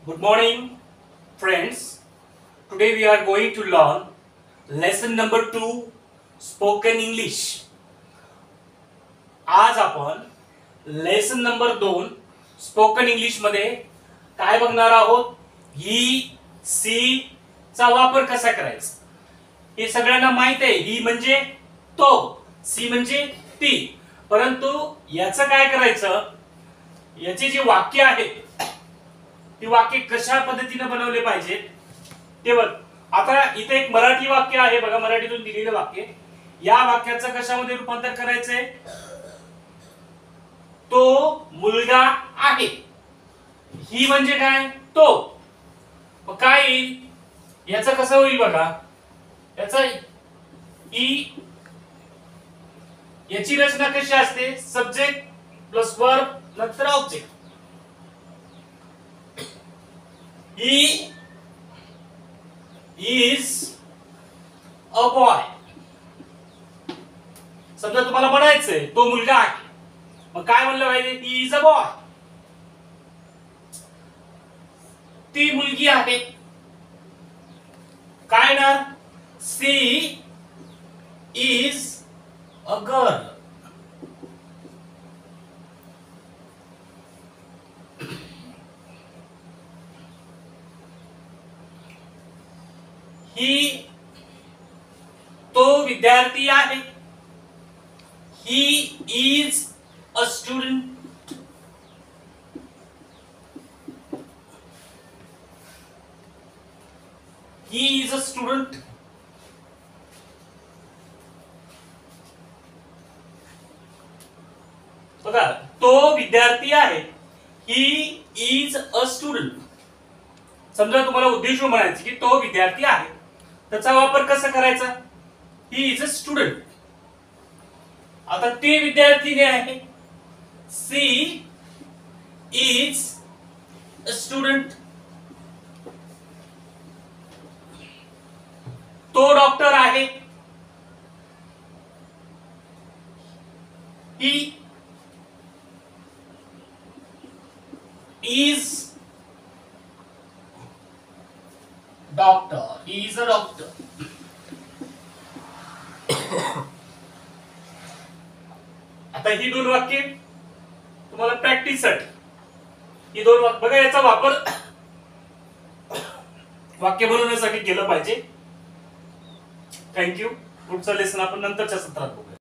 Good morning, friends. Today we are going to learn lesson number 2, spoken English. आज आपण lesson number 2 spoken English मध्ये काय बघणार आहोत? ही सी चा वापर कसा करायचा हे सगळ्यांना माहित आहे. ही म्हणजे तो, सी म्हणजे ती. परंतु याचं काय करायचं, याची जी वाक्य आहेत ती वाक्य कशा पद्धतीने बनवले पाहिजेत ते बघ. आता इथे एक मराठी वाक्य आहे बघा, मराठीतून दिलेलं वाक्य. या वाक्याचं कशामध्ये रूपांतर करायचंय? तो मुलगा आहे. ही म्हणजे काय? तो. मग काय येईल? याचं कसं होईल बघा. याचं याची रचना कशी असते? सब्जेक्ट प्लस वर्ब नंतर object. He is a boy. समजा तुम्हाला म्हणायचंय तो मुलगा आहे, मग काय म्हणलं पाहिजे? He is a boy. ती मुलगी आहे. काय ना? She is a girl. ही तो विद्यार्थी आहे. He is a student. He is a student. बघा, तो विद्यार्थी आहे. He is a student. समजा तुम्हाला उद्देश म्हणायचे की तो विद्यार्थी आहे, त्याचा वापर कसा करायचा? He is a student. आता ती विद्यार्थिनी आहे. She is a student. तो डॉक्टर आहे. He is doctor. He is a doctor. आता ही दोन वाक्य तुम्हाला प्रॅक्टिस साठी, ही दोन वाक्य बघा, याचा वापर वाक्य बनवण्यासाठी केलं पाहिजे. थँक्यू. पुढचं लेसन आपण नंतरच्या सत्रात बघूया.